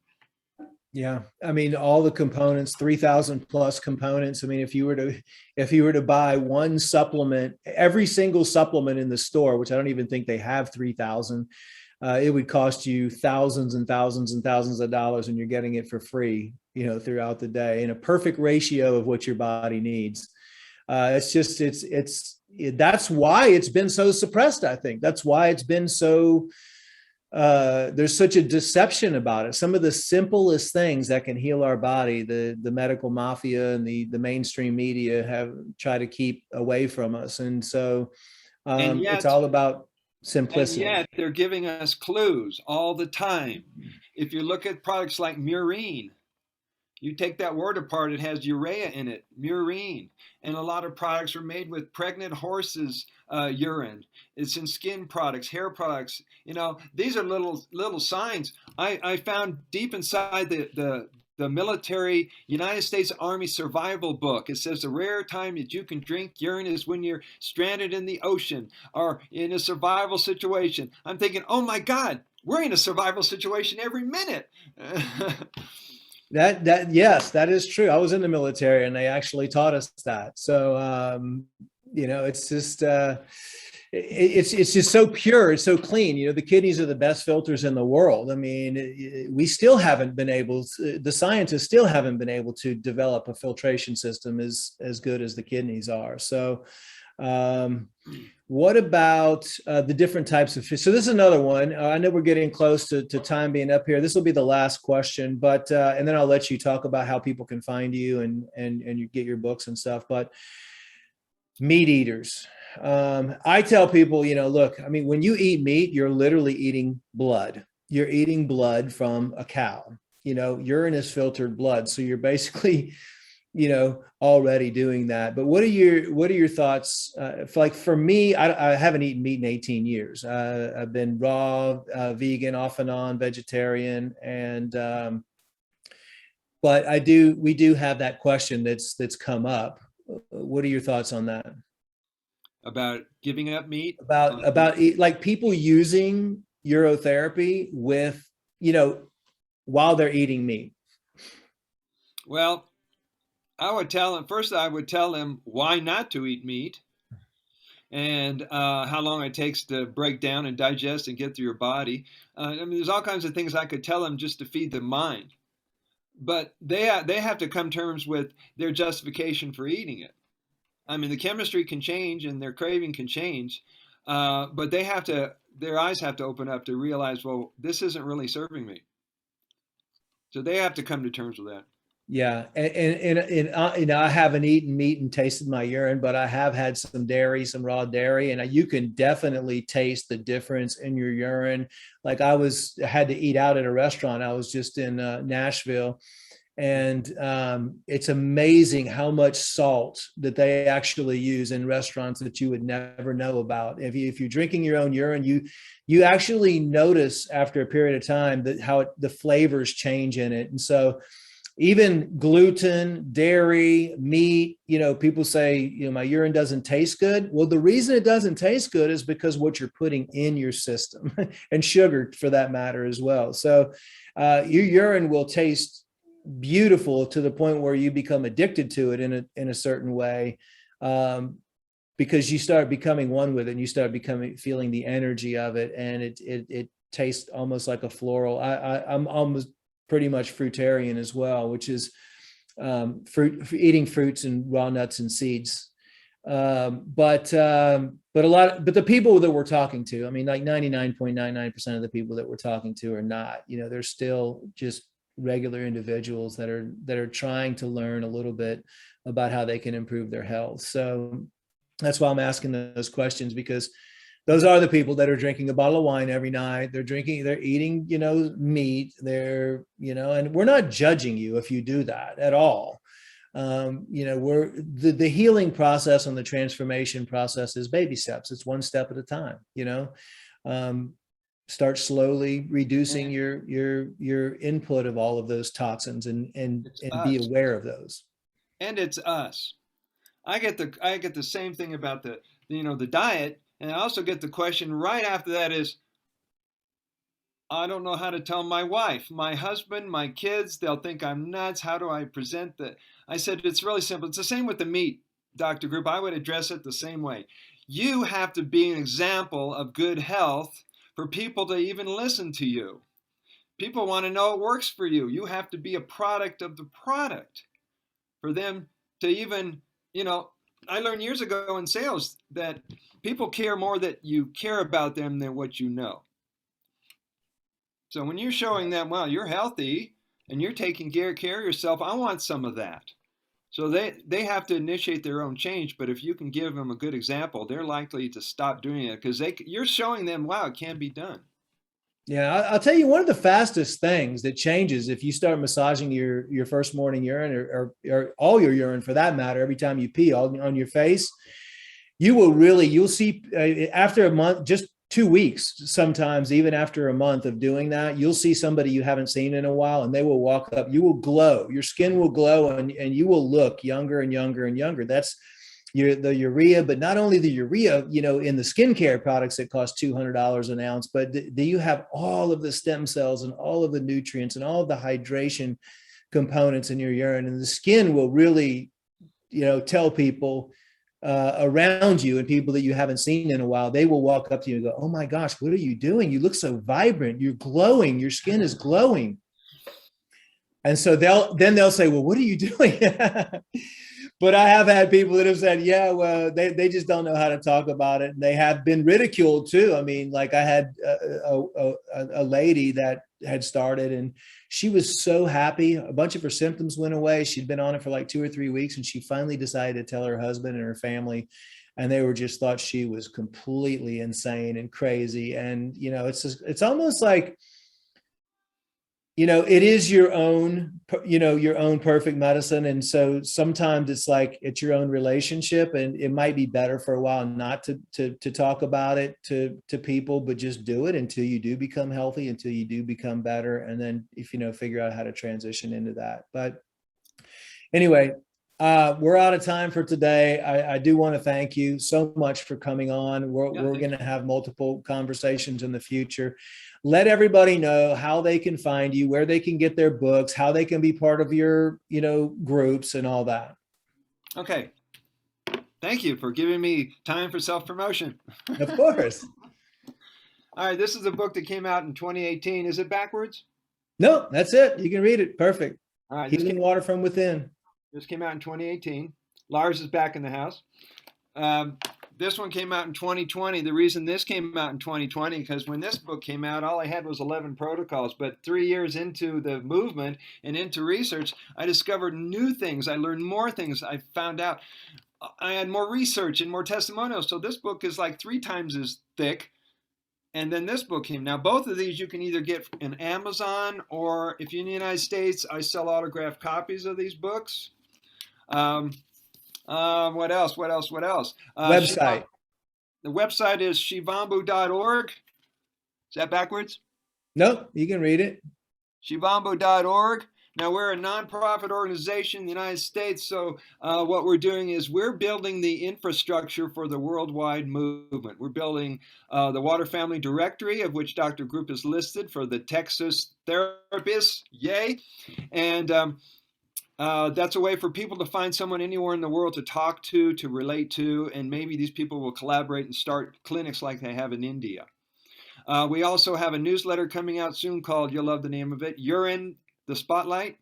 Yeah. I mean, all the components, 3,000 plus components. I mean, if you were to buy one supplement, every single supplement in the store, which I don't even think they have 3,000, it would cost you thousands and thousands and thousands of dollars, and you're getting it for free, throughout the day, in a perfect ratio of what your body needs. That's why it's been so suppressed. I think that's why it's been so, there's such a deception about it. Some of the simplest things that can heal our body, the medical mafia and the mainstream media have tried to keep away from us. And so it's all about simplicity. And yet they're giving us clues all the time. If you look at products like Urine, you take that word apart, it has urea in it, Urine. And a lot of products are made with pregnant horses' urine. It's in skin products, hair products. These are little signs. I found deep inside the military United States Army survival book. It says the rare time that you can drink urine is when you're stranded in the ocean or in a survival situation. I'm thinking, oh my God, we're in a survival situation every minute. Yes, that is true. I was in the military and they actually taught us that. So, it's just, it's just so pure. It's so clean. The kidneys are the best filters in the world. I mean, we still haven't been able to, the scientists still haven't been able to develop a filtration system as good as the kidneys are. So, what about the different types of fish? So this is another one. I know we're getting close to time being up here. This will be the last question, but and then I'll let you talk about how people can find you and you get your books and stuff. But meat eaters, I tell people, look, I mean, when you eat meat, you're literally eating blood. You're eating blood from a cow. Urine is filtered blood, so you're basically already doing that. But what are your thoughts? For me, I haven't eaten meat in 18 years. I've been raw, vegan, off and on, vegetarian, and but we do have that question that's come up. What are your thoughts on that? About giving up meat? About like people using urotherapy with, while they're eating meat. Well, I would tell them why not to eat meat and how long it takes to break down and digest and get through your body. I mean, there's all kinds of things I could tell them just to feed the mind. But they have to come to terms with their justification for eating it. I mean, the chemistry can change and their craving can change, but their eyes have to open up to realize, well, this isn't really serving me. So they have to come to terms with that. Yeah, and I haven't eaten meat and tasted my urine, but I have had some dairy, some raw dairy, and you can definitely taste the difference in your urine. Like I had to eat out at a restaurant. I was just in Nashville, and it's amazing how much salt that they actually use in restaurants that you would never know about. If you're drinking your own urine, you actually notice after a period of time that how the flavors change in it, and so. even gluten, dairy, meat, people say, my urine doesn't taste good. Well, the reason it doesn't taste good is because what you're putting in your system and sugar for that matter as well. So your urine will taste beautiful to the point where you become addicted to it in a certain way. Because you start becoming one with it and you start feeling the energy of it. And it tastes almost like a floral. I'm almost pretty much fruitarian as well, which is eating fruits and raw nuts and seeds. But the people that we're talking to, I mean, like 99.99% of the people that we're talking to are not, they're still just regular individuals that are trying to learn a little bit about how they can improve their health. So that's why I'm asking those questions, because those are the people that are drinking a bottle of wine every night. They're eating, meat. And we're not judging you if you do that at all. We're the healing process and the transformation process is baby steps. It's one step at a time. Start slowly reducing your input of all of those toxins and be aware of those. And it's us. I get the same thing about the diet, and I also get the question right after that is, I don't know how to tell my wife, my husband, my kids. They'll think I'm nuts. How do I present that? I said, it's really simple. It's the same with the meat, Dr. Group. I would address it the same way. You have to be an example of good health for people to even listen to you. People want to know it works for you. You have to be a product of the product for them to even, I learned years ago in sales that people care more that you care about them than what you know. So when you're showing them, well, you're healthy and you're taking care of yourself, I want some of that. So they have to initiate their own change. But if you can give them a good example, they're likely to stop doing it because you're showing them, wow, it can be done. Yeah, I'll tell you one of the fastest things that changes if you start massaging your first morning urine or all your urine for that matter, every time you pee on your face, you'll see after a month, just 2 weeks, sometimes even after a month of doing that, you'll see somebody you haven't seen in a while and they will walk up, you will glow, your skin will glow and you will look younger and younger and younger. That's the urea, but not only the urea, in the skincare products that cost $200 an ounce, but you have all of the stem cells and all of the nutrients and all of the hydration components in your urine, and the skin will really, tell people around you and people that you haven't seen in a while, they will walk up to you and go, oh my gosh, what are you doing? You look so vibrant. You're glowing. Your skin is glowing. And so they'll say, well, what are you doing? But I have had people that have said, yeah, well, they just don't know how to talk about it. And they have been ridiculed too. I mean, like I had a lady that had started and she was so happy. A bunch of her symptoms went away. She'd been on it for like 2 or 3 weeks and she finally decided to tell her husband and her family. And they just thought she was completely insane and crazy. And, it's almost like, it is your own perfect medicine. And so sometimes it's like, it's your own relationship and it might be better for a while not to talk about it to people, but just do it until you do become healthy, until you do become better. And then if, figure out how to transition into that. But anyway, we're out of time for today. I do want to thank you so much for coming on. We're going to have multiple conversations in the future. Let everybody know how they can find you, where they can get their books, how they can be part of your, groups and all that. Okay. Thank you for giving me time for self-promotion. Of course. All right. This is a book that came out in 2018. Is it backwards? No, that's it. You can read it. Perfect. All right. Healing Water from Within. This came out in 2018. Lars is back in the house. This one came out in 2020. The reason this came out in 2020, because when this book came out, all I had was 11 protocols. But 3 years into the movement and into research, I discovered new things. I learned more things. I found out I had more research and more testimonials. So this book is like 3 times as thick. And then this book came. Now, both of these you can either get in Amazon or if you're in the United States, I sell autographed copies of these books. What else? Website. The website is shivambu.org. Is that backwards? Nope, you can read it. Shivambu.org. Now, we're a nonprofit organization in the United States, so what we're doing is we're building the infrastructure for the worldwide movement. We're building the Water Family Directory, of which Dr. Group is listed, for the Texas therapists, yay! And that's a way for people to find someone anywhere in the world to talk to relate to, and maybe these people will collaborate and start clinics like they have in India. We also have a newsletter coming out soon called, you'll love the name of it, Urine, the Spotlight.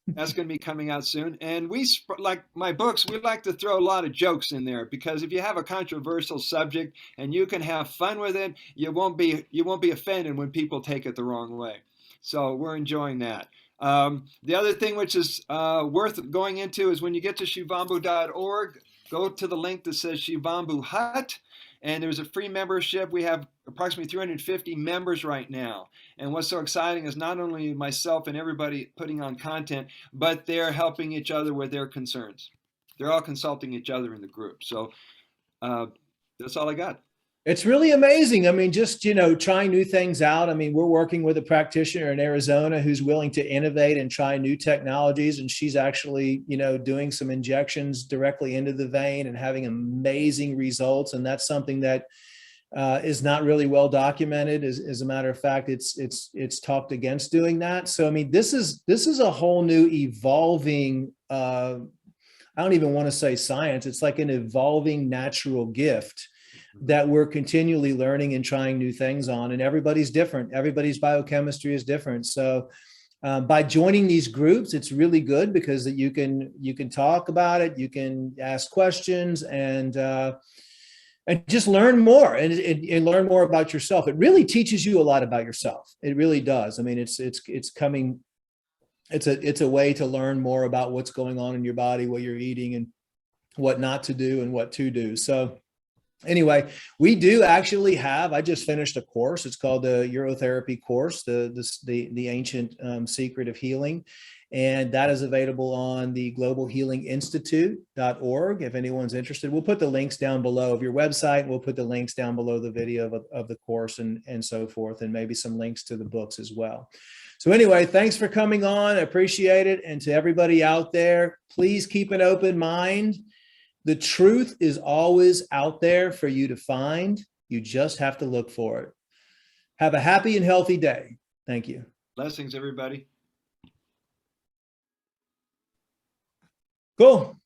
That's going to be coming out soon. And we, like my books, we like to throw a lot of jokes in there, because if you have a controversial subject and you can have fun with it, you won't be offended when people take it the wrong way. So we're enjoying that. The other thing which is worth going into is when you get to shivambu.org, go to the link that says Shivambu Hut, and there's a free membership. We have approximately 350 members right now. And what's so exciting is not only myself and everybody putting on content, but they're helping each other with their concerns. They're all consulting each other in the group. So that's all I got. It's really amazing. I mean, just, trying new things out. I mean, we're working with a practitioner in Arizona who's willing to innovate and try new technologies. And she's actually, doing some injections directly into the vein and having amazing results. And that's something that is not really well documented. As a matter of fact, it's talked against doing that. So, I mean, this is a whole new evolving, I don't even want to say science. It's like an evolving natural gift that we're continually learning and trying new things on, and everybody's different. Everybody's biochemistry is different. So by joining these groups, it's really good because that you can talk about it, you can ask questions, and just learn more and learn more about yourself. It really teaches you a lot about yourself. It really does. I mean, it's a way to learn more about what's going on in your body, what you're eating, and what not to do and what to do. So anyway, we do actually have, I just finished a course. It's called the Urotherapy course, the ancient secret of healing. And that is available on the globalhealinginstitute.org. If anyone's interested, we'll put the links down below of your website. We'll put the links down below the video of the course and so forth, and maybe some links to the books as well. So anyway, thanks for coming on. I appreciate it. And to everybody out there, please keep an open mind. The truth is always out there for you to find. You just have to look for it. Have a happy and healthy day. Thank you. Blessings, everybody. Cool.